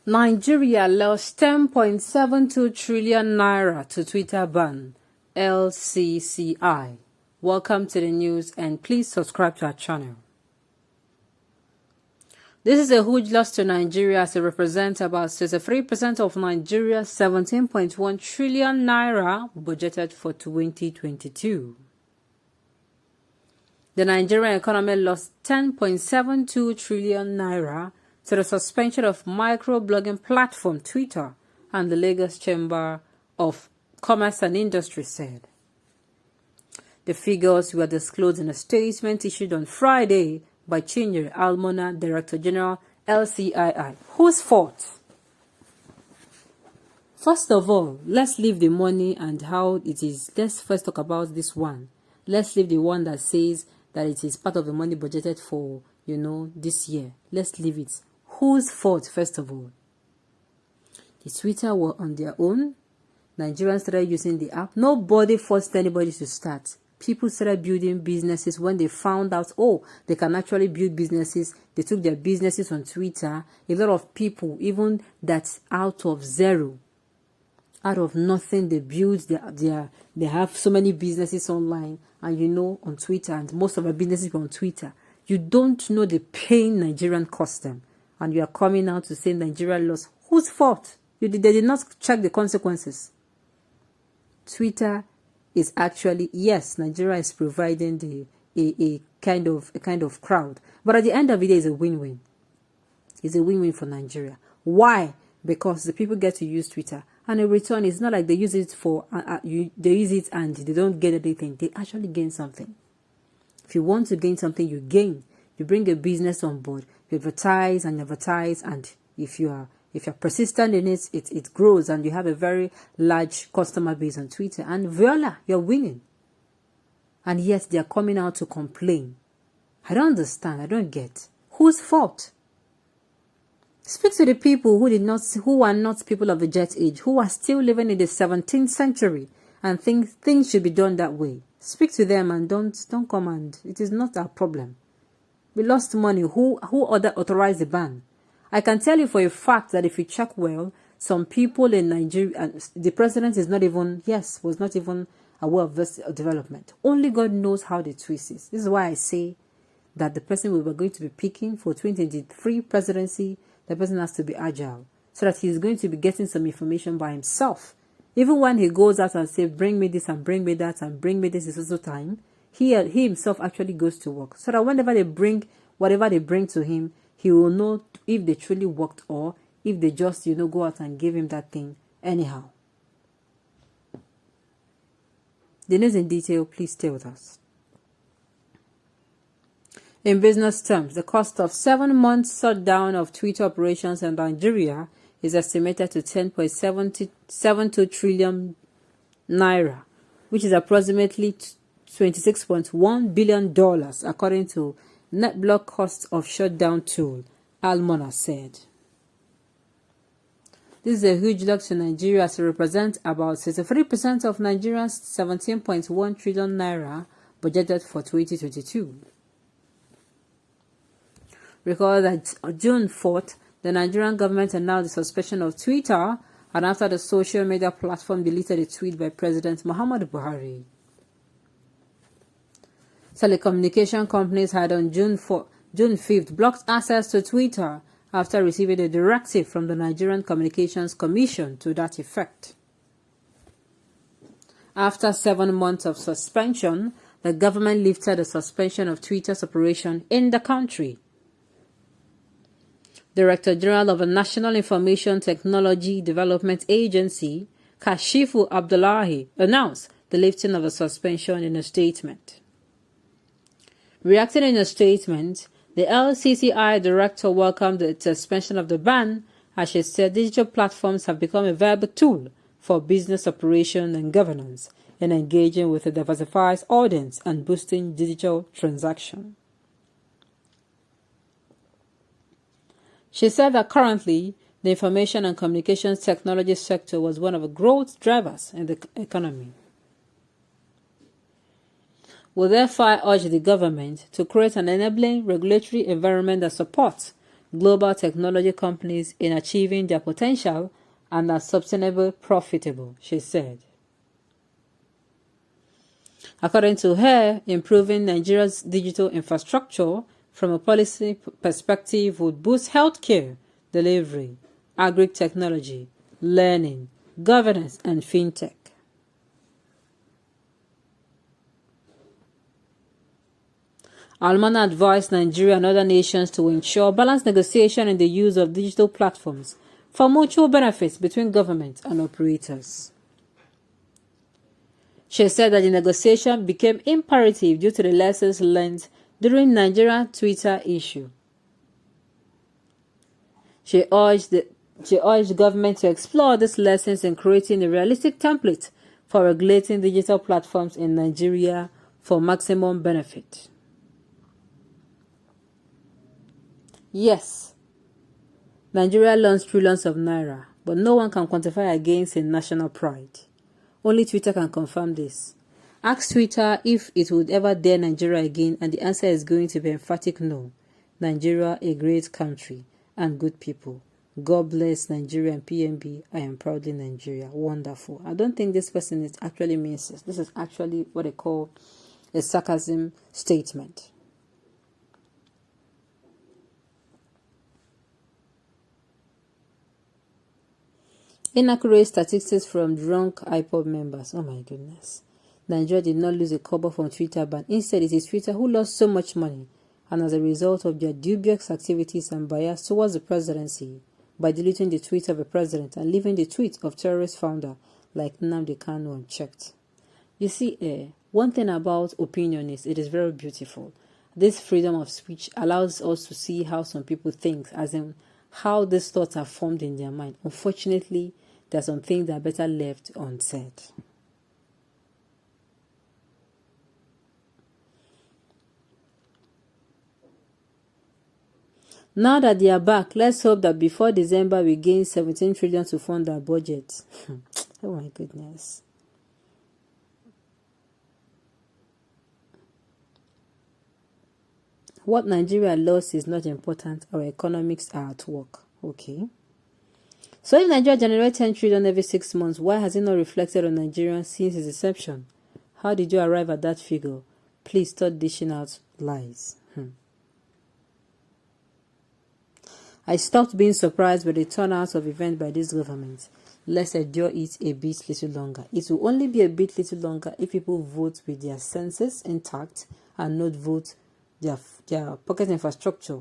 Nigeria lost 10.72 trillion naira to Twitter ban, LCCI. Welcome to the news and please subscribe to our channel. This is a huge loss to Nigeria as it represents about 63% of Nigeria's 17.1 trillion naira budgeted for 2022. The Nigerian economy lost 10.72 trillion naira to the suspension of microblogging platform Twitter, and the Lagos Chamber of Commerce and Industry said. The figures were disclosed in a statement issued on Friday by Chinyere Almona, Director General, LCII. Whose fault? First of all, let's leave the money and how it is. Let's first talk about this one. Let's leave the one that says that it is part of the money budgeted for, this year. Let's leave it. Whose fault, first of all? The Twitter were on their own. Nigerians started using the app. Nobody forced anybody to start. People started building businesses when they found out, they can actually build businesses. They took their businesses on Twitter. A lot of people, even that's out of zero, out of nothing, they build they have so many businesses online and on Twitter, and most of our businesses are on Twitter. You don't know the pain Nigerian cost them. And you are coming out to say Nigeria lost. Whose fault? They did not check the consequences. Twitter is actually, yes, Nigeria is providing a kind of crowd. But at the end of the day, it's a win-win. It's a win-win for Nigeria. Why? Because the people get to use Twitter. And in return, it's not like they use it for, they use it and they don't get anything. They actually gain something. If you want to gain something, you gain. You bring a business on board, you advertise, and if you're persistent in it, it grows, and you have a very large customer base on Twitter, and voila, you're winning. And yet they're coming out to complain. I don't understand. I don't get. Whose fault? Speak to the people who are not people of the jet age, who are still living in the 17th century, and think things should be done that way. Speak to them and don't come and it is not our problem. We lost money. Who authorized the ban? I can tell you for a fact that if you check well, some people in Nigeria, the president was not even aware of this development. Only God knows how they twist this. This is why I say that the person we were going to be picking for 2023 presidency, the person has to be agile, so that he's going to be getting some information by himself. Even when he goes out and says, bring me this and bring me that and bring me this is also time, he himself actually goes to work, so that whenever they bring whatever they bring to him, he will know if they truly worked or if they just go out and give him that thing anyhow. The news in detail, please stay with us. In business terms, the cost of 7 months shutdown of Twitter operations in Nigeria is estimated to 10.72 trillion naira, which is approximately $26.1 billion, according to net block cost of shutdown tool, Almona said. This is a huge loss to Nigeria as it represents about 63% of Nigeria's 17.1 trillion naira budgeted for 2022. Recall that on June 4th, the Nigerian government announced the suspension of Twitter, and after the social media platform deleted a tweet by President Muhammadu Buhari. Telecommunication companies had on June 5th blocked access to Twitter after receiving a directive from the Nigerian Communications Commission to that effect. After 7 months of suspension, the government lifted the suspension of Twitter's operation in the country. Director General of the National Information Technology Development Agency, Kashifu Abdullahi, announced the lifting of the suspension in a statement. Reacting in a statement, the LCCI director welcomed the suspension of the ban, as she said digital platforms have become a viable tool for business operation and governance in engaging with a diversified audience and boosting digital transactions. She said that currently, the information and communications technology sector was one of the growth drivers in the economy. We therefore urge the government to create an enabling regulatory environment that supports global technology companies in achieving their potential and are sustainable, profitable, she said. According to her, improving Nigeria's digital infrastructure from a policy perspective would boost healthcare, delivery, agri-technology, learning, governance, and fintech. Almana advised Nigeria and other nations to ensure balanced negotiation in the use of digital platforms for mutual benefits between government and operators. She said that the negotiation became imperative due to the lessons learned during Nigeria's Twitter issue. She urged government to explore these lessons in creating a realistic template for regulating digital platforms in Nigeria for maximum benefit. Yes, Nigeria loans trillions of naira, but no one can quantify against a national pride. Only Twitter can confirm this. Ask Twitter if it would ever dare Nigeria again, and the answer is going to be emphatic no. Nigeria, a great country and good people. God bless Nigeria and PNB. I am proudly Nigeria. Wonderful. I don't think this person actually means this. This is actually what they call a sarcasm statement. Inaccurate statistics from drunk IPOB members. Oh my goodness. Nigeria did not lose a kobo from Twitter ban. Instead, it is Twitter who lost so much money, and as a result of their dubious activities and bias towards the presidency, by deleting the tweet of a president and leaving the tweet of terrorist founder like Nnamdi Kanu unchecked. You see, one thing about opinion is it is very beautiful. This freedom of speech allows us to see how some people think, as in how these thoughts are formed in their mind. Unfortunately, there are some things that are better left unsaid. Now that they are back, let's hope that before December we gain 17 trillion to fund our budget. Oh my goodness. What Nigeria lost is not important. Our economics are at work. Okay. So if Nigeria generates 10 trillion every 6 months, why has it not reflected on Nigerians since its inception? How did you arrive at that figure? Please stop dishing out lies. I stopped being surprised by the turnout of events by this government. Let's endure it a bit little longer. It will only be a bit little longer if people vote with their senses intact and not vote their pocket infrastructure